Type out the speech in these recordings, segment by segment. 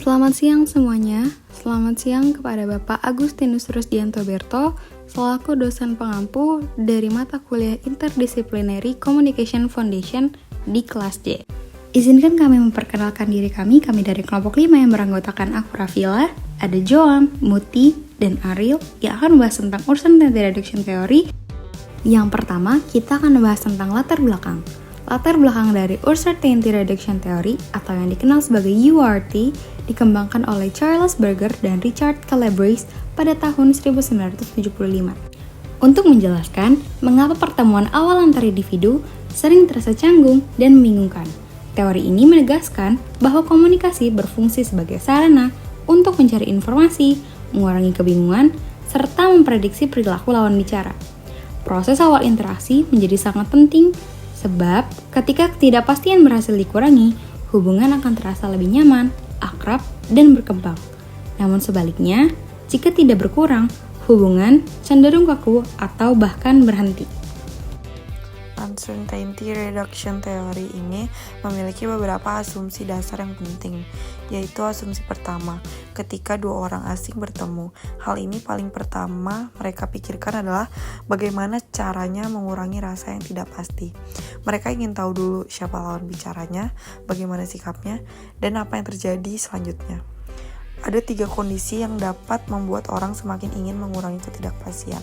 Selamat siang semuanya. Selamat siang kepada Bapak Agustinus Rusdianto Berto selaku dosen pengampu dari mata kuliah Interdisciplinary Communication Foundation di kelas J. Izinkan kami memperkenalkan diri kami dari kelompok 5 yang beranggotakan aku Rafila, ada Joam, Muti, dan Ariel yang akan membahas tentang Uncertainty Reduction Theory. Yang pertama, kita akan membahas tentang latar belakang. Latar belakang dari Uncertainty Reduction Theory atau yang dikenal sebagai URT dikembangkan oleh Charles Berger dan Richard Calabrese pada tahun 1975. Untuk menjelaskan mengapa pertemuan awal antar individu sering terasa canggung dan membingungkan. Teori ini menegaskan bahwa komunikasi berfungsi sebagai sarana untuk mencari informasi, mengurangi kebingungan, serta memprediksi perilaku lawan bicara. Proses awal interaksi menjadi sangat penting sebab ketika ketidakpastian berhasil dikurangi, hubungan akan terasa lebih nyaman, akrab, dan berkembang. Namun sebaliknya, jika tidak berkurang, hubungan cenderung kaku atau bahkan berhenti. Uncertainty Reduction Theory ini memiliki beberapa asumsi dasar yang penting, yaitu asumsi pertama, ketika dua orang asing bertemu. Hal ini paling pertama mereka pikirkan adalah bagaimana caranya mengurangi rasa yang tidak pasti. Mereka ingin tahu dulu siapa lawan bicaranya, bagaimana sikapnya, dan apa yang terjadi selanjutnya. Ada 3 kondisi yang dapat membuat orang semakin ingin mengurangi ketidakpastian.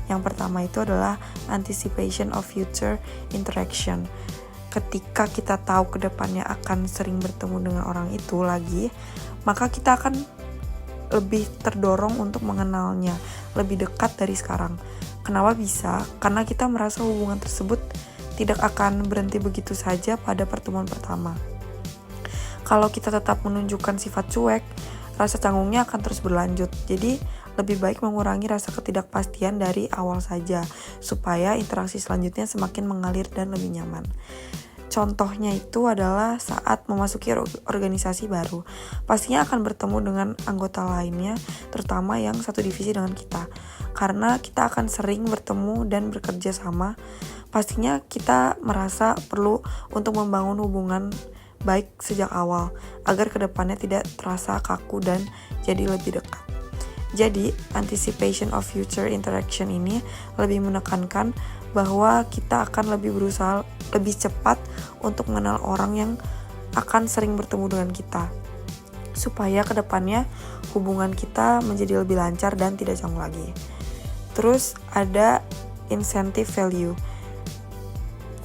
Yang pertama itu adalah anticipation of future interaction. Ketika kita tahu ke depannya akan sering bertemu dengan orang itu lagi, maka kita akan lebih terdorong untuk mengenalnya lebih dekat dari sekarang. Kenapa bisa? Karena kita merasa hubungan tersebut tidak akan berhenti begitu saja pada pertemuan pertama. Kalau kita tetap menunjukkan sifat cuek, rasa canggungnya akan terus berlanjut. Jadi, lebih baik mengurangi rasa ketidakpastian dari awal saja, supaya interaksi selanjutnya semakin mengalir dan lebih nyaman. Contohnya itu adalah saat memasuki organisasi baru. Pastinya akan bertemu dengan anggota lainnya, terutama yang satu divisi dengan kita. Karena kita akan sering bertemu dan bekerja sama, pastinya kita merasa perlu untuk membangun hubungan baik sejak awal, agar kedepannya tidak terasa kaku dan jadi lebih dekat. Jadi, anticipation of future interaction ini lebih menekankan bahwa kita akan lebih berusaha lebih cepat untuk mengenal orang yang akan sering bertemu dengan kita, supaya kedepannya hubungan kita menjadi lebih lancar dan tidak canggung lagi. Terus ada incentive value.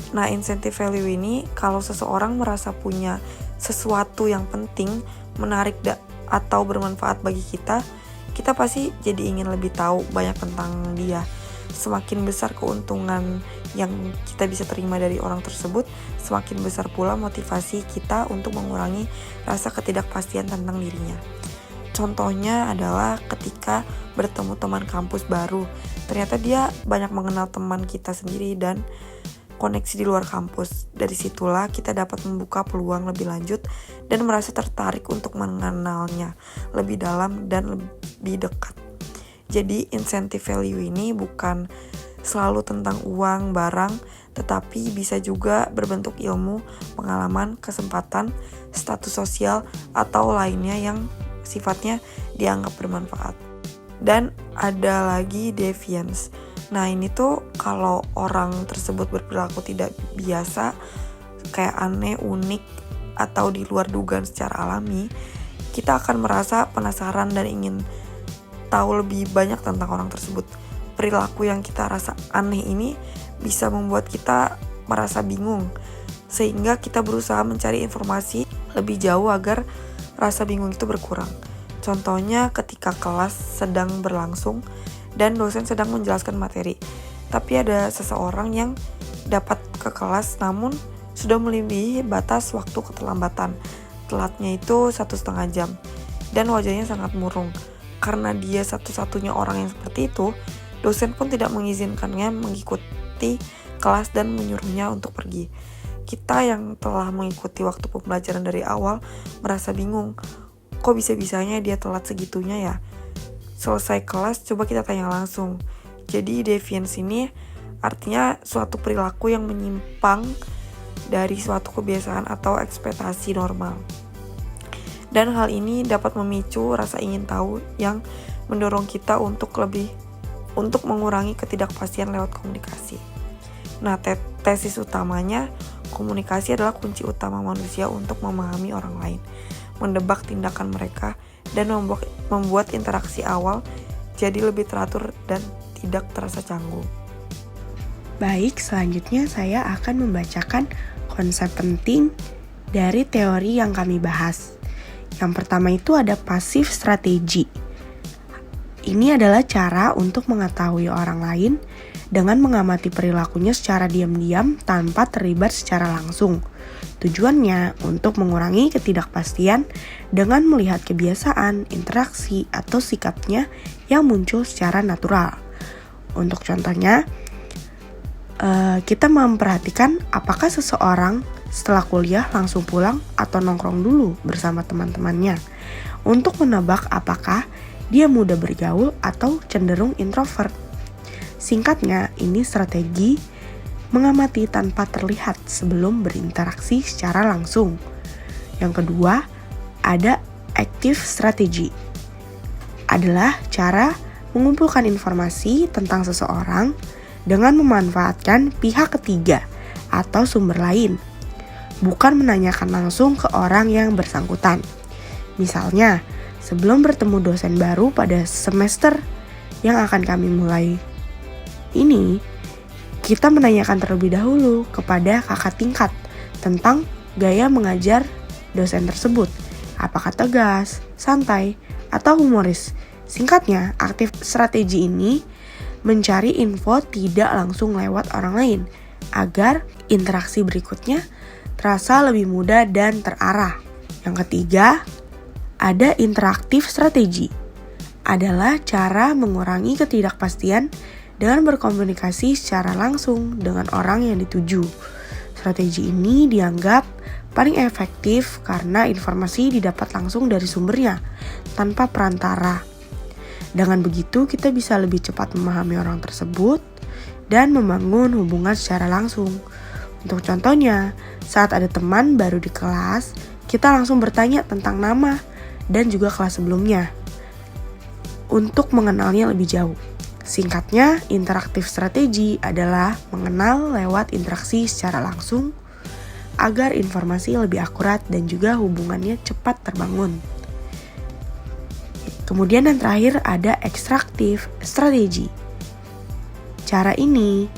Nah, incentive value ini kalau seseorang merasa punya sesuatu yang penting, menarik atau bermanfaat bagi kita pasti jadi ingin lebih tahu banyak tentang dia. Semakin besar keuntungan yang kita bisa terima dari orang tersebut, semakin besar pula motivasi kita untuk mengurangi rasa ketidakpastian tentang dirinya. Contohnya adalah ketika bertemu teman kampus baru, ternyata dia banyak mengenal teman kita sendiri dan koneksi di luar kampus. Dari situlah kita dapat membuka peluang lebih lanjut dan merasa tertarik untuk mengenalnya lebih dalam dan lebih dekat. Jadi incentive value ini bukan selalu tentang uang, barang, tetapi bisa juga berbentuk ilmu, pengalaman, kesempatan, status sosial, atau lainnya yang sifatnya dianggap bermanfaat. Dan ada lagi deviance. Nah, ini tuh kalau orang tersebut berperilaku tidak biasa, kayak aneh, unik, atau di luar dugaan secara alami, kita akan merasa penasaran dan ingin tahu lebih banyak tentang orang tersebut. Perilaku yang kita rasa aneh ini bisa membuat kita merasa bingung, sehingga kita berusaha mencari informasi lebih jauh agar rasa bingung itu berkurang. Contohnya ketika kelas sedang berlangsung dan dosen sedang menjelaskan materi, tapi ada seseorang yang dapat ke kelas namun sudah melebihi batas waktu keterlambatan. Telatnya itu 1,5 jam dan wajahnya sangat murung. Karena dia satu-satunya orang yang seperti itu, dosen pun tidak mengizinkannya mengikuti kelas dan menyuruhnya untuk pergi. Kita yang telah mengikuti waktu pembelajaran dari awal merasa bingung. Kok bisa-bisanya dia telat segitunya ya? Selesai kelas, coba kita tanya langsung. Jadi deviance ini artinya suatu perilaku yang menyimpang dari suatu kebiasaan atau ekspektasi normal. Dan hal ini dapat memicu rasa ingin tahu yang mendorong kita untuk mengurangi ketidakpastian lewat komunikasi. Nah, tesis utamanya, komunikasi adalah kunci utama manusia untuk memahami orang lain, mendebak tindakan mereka, dan membuat interaksi awal jadi lebih teratur dan tidak terasa canggung. Baik, selanjutnya saya akan membacakan konsep penting dari teori yang kami bahas. Yang pertama itu ada passive strategy. Ini adalah cara untuk mengetahui orang lain dengan mengamati perilakunya secara diam-diam tanpa terlibat secara langsung. Tujuannya untuk mengurangi ketidakpastian dengan melihat kebiasaan, interaksi, atau sikapnya yang muncul secara natural. Untuk contohnya, kita memperhatikan apakah seseorang setelah kuliah langsung pulang atau nongkrong dulu bersama teman-temannya untuk menebak apakah dia mudah bergaul atau cenderung introvert. Singkatnya, ini strategi mengamati tanpa terlihat sebelum berinteraksi secara langsung. Yang kedua, ada active strategy. Adalah cara mengumpulkan informasi tentang seseorang dengan memanfaatkan pihak ketiga atau sumber lain, bukan menanyakan langsung ke orang yang bersangkutan. Misalnya, sebelum bertemu dosen baru pada semester yang akan kami mulai ini, kita menanyakan terlebih dahulu kepada kakak tingkat tentang gaya mengajar dosen tersebut. Apakah tegas, santai, atau humoris? Singkatnya, aktif strategi ini mencari info tidak langsung lewat orang lain agar interaksi berikutnya terasa lebih mudah dan terarah. Yang ketiga, ada interaktif strategi. Adalah cara mengurangi ketidakpastian dengan berkomunikasi secara langsung dengan orang yang dituju. Strategi ini dianggap paling efektif karena informasi didapat langsung dari sumbernya, tanpa perantara. Dengan begitu, kita bisa lebih cepat memahami orang tersebut dan membangun hubungan secara langsung. Untuk contohnya, saat ada teman baru di kelas, kita langsung bertanya tentang nama dan juga kelas sebelumnya untuk mengenalnya lebih jauh. Singkatnya, interaktif strategi adalah mengenal lewat interaksi secara langsung agar informasi lebih akurat dan juga hubungannya cepat terbangun. Kemudian yang terakhir ada ekstraktif strategi. Cara ini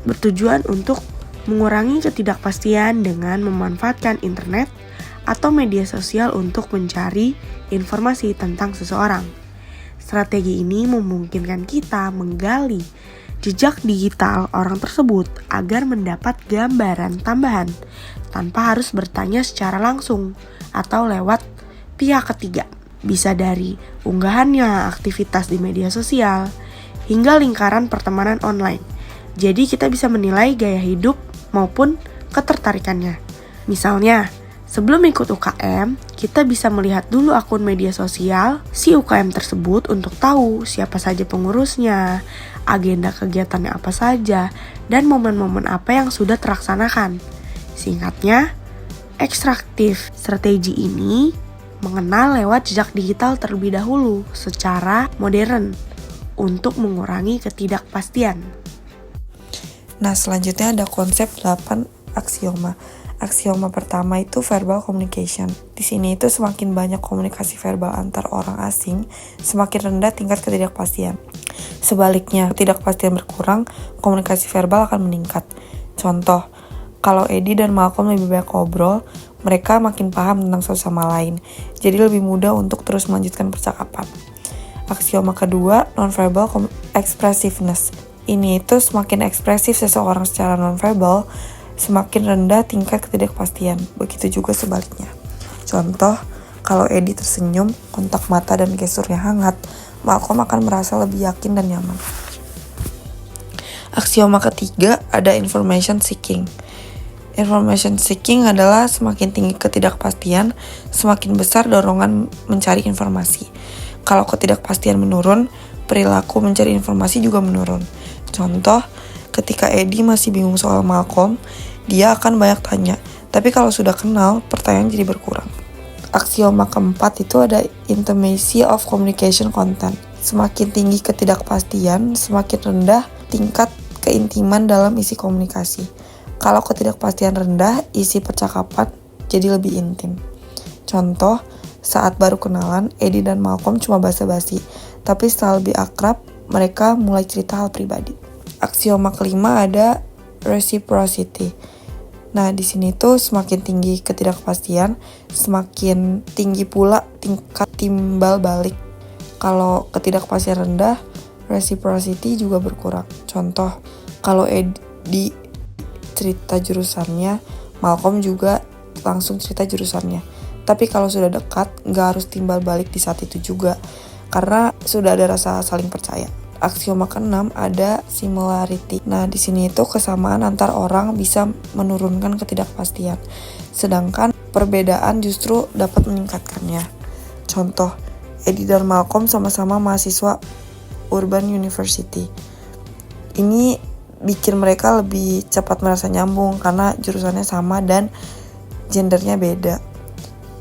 bertujuan untuk mengurangi ketidakpastian dengan memanfaatkan internet atau media sosial untuk mencari informasi tentang seseorang. Strategi ini memungkinkan kita menggali jejak digital orang tersebut agar mendapat gambaran tambahan tanpa harus bertanya secara langsung atau lewat pihak ketiga. Bisa dari unggahannya, aktivitas di media sosial, hingga lingkaran pertemanan online. Jadi kita bisa menilai gaya hidup maupun ketertarikannya. Misalnya, sebelum ikut UKM, kita bisa melihat dulu akun media sosial si UKM tersebut untuk tahu siapa saja pengurusnya, agenda kegiatannya apa saja, dan momen-momen apa yang sudah terlaksanakan. Singkatnya, ekstraktif strategi ini mengenal lewat jejak digital terlebih dahulu secara modern untuk mengurangi ketidakpastian. Nah, selanjutnya ada konsep 8 aksioma. Aksioma pertama itu verbal communication. Di sini itu semakin banyak komunikasi verbal antar orang asing, semakin rendah tingkat ketidakpastian. Sebaliknya, ketidakpastian berkurang, komunikasi verbal akan meningkat. Contoh, kalau Eddie dan Malcolm lebih banyak ngobrol, mereka makin paham tentang satu sama lain. Jadi lebih mudah untuk terus melanjutkan percakapan. Aksioma kedua, non-verbal expressiveness. Ini itu semakin ekspresif seseorang secara non-verbal, semakin rendah tingkat ketidakpastian. Begitu juga sebaliknya. Contoh, kalau Eddie tersenyum, kontak mata dan gesturnya hangat, Malcolm akan merasa lebih yakin dan nyaman. Aksioma ketiga ada information seeking. Information seeking adalah semakin tinggi ketidakpastian, semakin besar dorongan mencari informasi. Kalau ketidakpastian menurun, perilaku mencari informasi juga menurun. Contoh, ketika Eddie masih bingung soal Malcolm, dia akan banyak tanya. Tapi kalau sudah kenal, pertanyaan jadi berkurang. Aksioma keempat itu ada intimacy of communication content. Semakin tinggi ketidakpastian, semakin rendah tingkat keintiman dalam isi komunikasi. Kalau ketidakpastian rendah, isi percakapan jadi lebih intim. Contoh, saat baru kenalan, Eddie dan Malcolm cuma basa-basi, tapi setelah lebih akrab, mereka mulai cerita hal pribadi. Aksioma kelima ada reciprocity. Nah, di sini tuh semakin tinggi ketidakpastian, semakin tinggi pula tingkat timbal balik. Kalau ketidakpastian rendah, reciprocity juga berkurang. Contoh, kalau Eddie cerita jurusannya, Malcolm juga langsung cerita jurusannya. Tapi kalau sudah dekat, nggak harus timbal balik di saat itu juga, karena sudah ada rasa saling percaya. Aksioma ke-6 ada similarity. Nah, di sini itu kesamaan antar orang bisa menurunkan ketidakpastian, sedangkan perbedaan justru dapat meningkatkannya. Contoh, Eddie dan Malcolm sama-sama mahasiswa Urban University. Ini bikin mereka lebih cepat merasa nyambung karena jurusannya sama dan gendernya beda.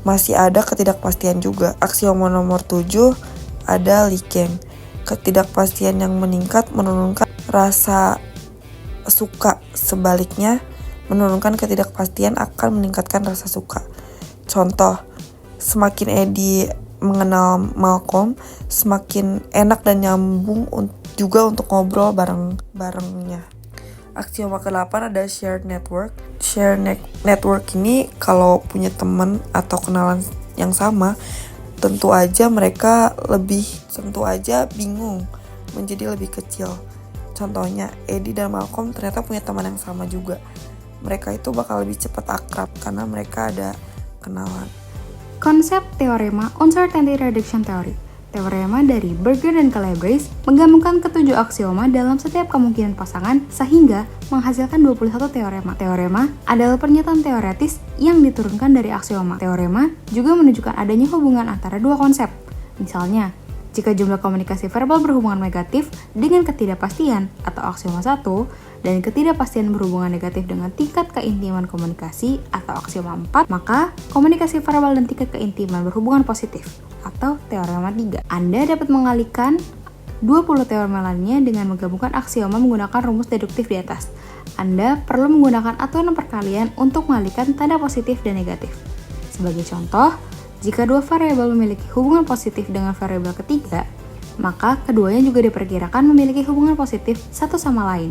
Masih ada ketidakpastian juga. Aksioma nomor 7 ada liking. Ketidakpastian yang meningkat menurunkan rasa suka. Sebaliknya, menurunkan ketidakpastian akan meningkatkan rasa suka. Contoh, semakin Eddie mengenal Malcolm, semakin enak dan nyambung juga untuk ngobrol bareng-barengnya. Aksioma ke-8 ada shared network. Network ini kalau punya teman atau kenalan yang sama, tentu aja bingung menjadi lebih kecil. Contohnya, Eddie dan Malcolm ternyata punya teman yang sama juga. Mereka itu bakal lebih cepat akrab karena mereka ada kenalan. Konsep teorema Uncertainty Reduction Theory. Teorema dari Berger dan Calabrese menggabungkan ketujuh aksioma dalam setiap kemungkinan pasangan sehingga menghasilkan 21 teorema. Teorema adalah pernyataan teoretis yang diturunkan dari aksioma. Teorema juga menunjukkan adanya hubungan antara dua konsep. Misalnya, jika jumlah komunikasi verbal berhubungan negatif dengan ketidakpastian atau aksioma 1 dan ketidakpastian berhubungan negatif dengan tingkat keintiman komunikasi atau aksioma 4, maka komunikasi verbal dan tingkat keintiman berhubungan positif atau teorema 3. Anda dapat mengalihkan 20 teorema lainnya dengan menggabungkan aksioma menggunakan rumus deduktif di atas. Anda perlu menggunakan aturan perkalian untuk mengalihkan tanda positif dan negatif. Sebagai contoh, jika dua variabel memiliki hubungan positif dengan variabel ketiga, maka keduanya juga diperkirakan memiliki hubungan positif satu sama lain.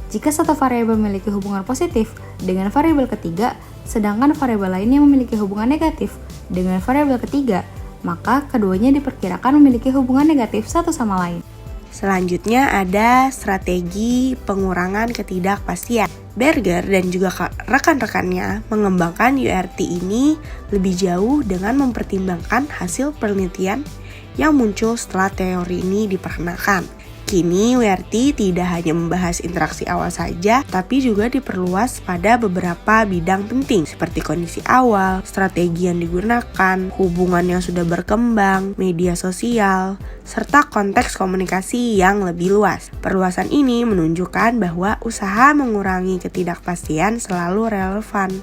Jika satu variabel memiliki hubungan positif dengan variabel ketiga, sedangkan variabel lainnya memiliki hubungan negatif dengan variabel ketiga, maka keduanya diperkirakan memiliki hubungan negatif satu sama lain. Selanjutnya ada strategi pengurangan ketidakpastian. Berger dan juga rekan-rekannya mengembangkan URT ini lebih jauh dengan mempertimbangkan hasil penelitian yang muncul setelah teori ini diperkenalkan. Kini URT tidak hanya membahas interaksi awal saja, tapi juga diperluas pada beberapa bidang penting seperti kondisi awal, strategi yang digunakan, hubungan yang sudah berkembang, media sosial, serta konteks komunikasi yang lebih luas. Perluasan ini menunjukkan bahwa usaha mengurangi ketidakpastian selalu relevan,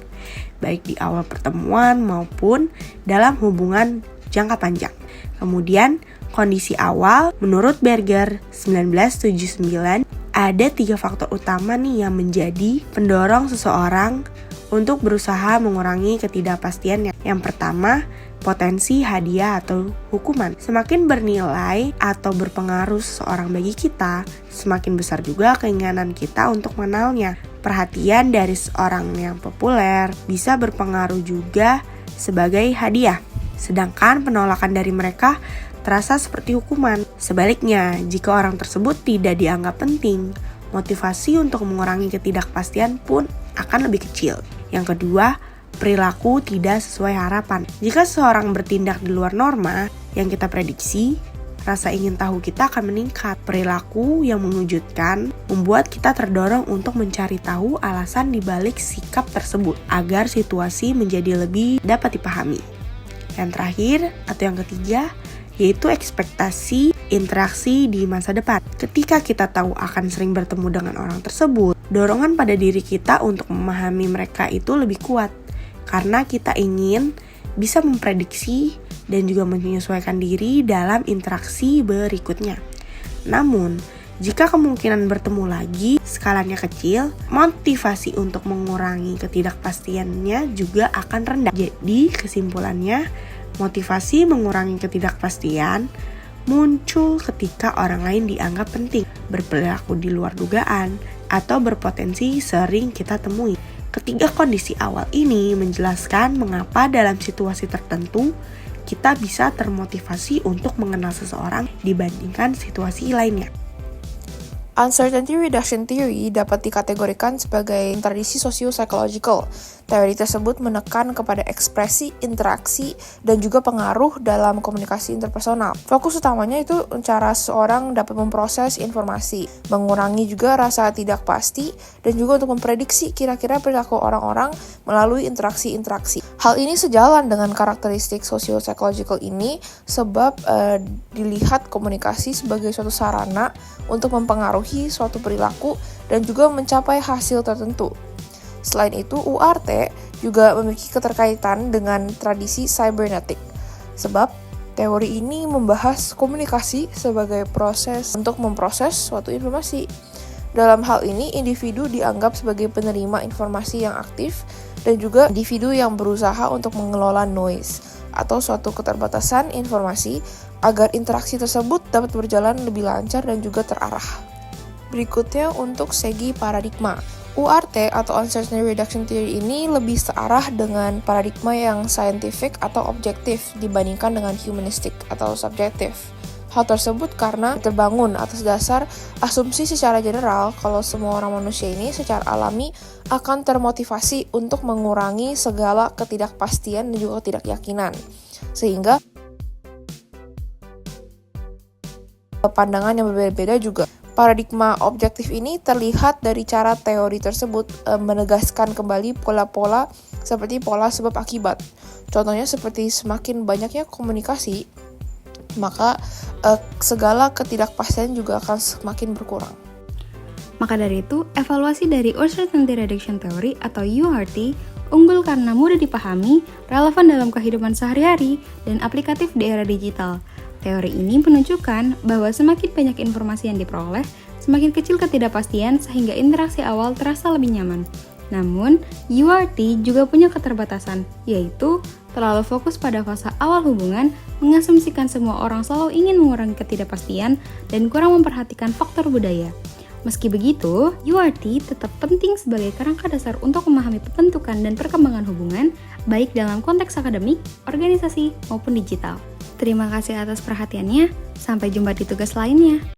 baik di awal pertemuan maupun dalam hubungan jangka panjang. Kemudian, kondisi awal, menurut Berger 1979, ada 3 faktor utama nih yang menjadi pendorong seseorang untuk berusaha mengurangi ketidakpastian. Yang pertama, potensi hadiah atau hukuman. Semakin bernilai atau berpengaruh seseorang bagi kita, semakin besar juga keinginan kita untuk mengenalnya. Perhatian dari seorang yang populer bisa berpengaruh juga sebagai hadiah, sedangkan penolakan dari mereka terasa seperti hukuman. Sebaliknya, jika orang tersebut tidak dianggap penting, motivasi untuk mengurangi ketidakpastian pun akan lebih kecil. Yang kedua, perilaku tidak sesuai harapan. Jika seseorang bertindak di luar norma yang kita prediksi, rasa ingin tahu kita akan meningkat. Perilaku yang mengejutkan membuat kita terdorong untuk mencari tahu alasan dibalik sikap tersebut agar situasi menjadi lebih dapat dipahami. Yang terakhir atau yang ketiga, yaitu ekspektasi interaksi di masa depan. Ketika kita tahu akan sering bertemu dengan orang tersebut, dorongan pada diri kita untuk memahami mereka itu lebih kuat. Karena kita ingin bisa memprediksi dan juga menyesuaikan diri dalam interaksi berikutnya. Namun, jika kemungkinan bertemu lagi skalanya kecil, motivasi untuk mengurangi ketidakpastiannya juga akan rendah. Jadi, kesimpulannya, motivasi mengurangi ketidakpastian muncul ketika orang lain dianggap penting, berperilaku di luar dugaan, atau berpotensi sering kita temui. Ketiga kondisi awal ini menjelaskan mengapa dalam situasi tertentu kita bisa termotivasi untuk mengenal seseorang dibandingkan situasi lainnya. Uncertainty reduction theory dapat dikategorikan sebagai tradisi socio-psychological. Teori tersebut menekan kepada ekspresi, interaksi, dan juga pengaruh dalam komunikasi interpersonal. Fokus utamanya itu cara seseorang dapat memproses informasi, mengurangi juga rasa tidak pasti, dan juga untuk memprediksi kira-kira perilaku orang-orang melalui interaksi-interaksi. Hal ini sejalan dengan karakteristik socio-psychological ini sebab dilihat komunikasi sebagai suatu sarana untuk mempengaruhi suatu perilaku dan juga mencapai hasil tertentu. Selain itu, URT juga memiliki keterkaitan dengan tradisi cybernetic, sebab teori ini membahas komunikasi sebagai proses untuk memproses suatu informasi. Dalam hal ini, individu dianggap sebagai penerima informasi yang aktif dan juga individu yang berusaha untuk mengelola noise atau suatu keterbatasan informasi agar interaksi tersebut dapat berjalan lebih lancar dan juga terarah. Berikutnya untuk segi paradigma. URT atau Uncertainty Reduction Theory ini lebih searah dengan paradigma yang scientific atau objektif dibandingkan dengan humanistic atau subjektif. Hal tersebut karena terbangun atas dasar asumsi secara general kalau semua orang manusia ini secara alami akan termotivasi untuk mengurangi segala ketidakpastian dan juga ketidakyakinan. Sehingga pandangan yang berbeda-beda juga. Paradigma objektif ini terlihat dari cara teori tersebut menegaskan kembali pola-pola seperti pola sebab akibat. Contohnya seperti semakin banyaknya komunikasi, maka segala ketidakpastian juga akan semakin berkurang. Maka dari itu, evaluasi dari Uncertainty Reduction Theory atau URT unggul karena mudah dipahami, relevan dalam kehidupan sehari-hari, dan aplikatif di era digital. Teori ini menunjukkan bahwa semakin banyak informasi yang diperoleh, semakin kecil ketidakpastian sehingga interaksi awal terasa lebih nyaman. Namun, URT juga punya keterbatasan, yaitu terlalu fokus pada fase awal hubungan, mengasumsikan semua orang selalu ingin mengurangi ketidakpastian, dan kurang memperhatikan faktor budaya. Meski begitu, URT tetap penting sebagai kerangka dasar untuk memahami pembentukan dan perkembangan hubungan, baik dalam konteks akademik, organisasi, maupun digital. Terima kasih atas perhatiannya, sampai jumpa di tugas lainnya.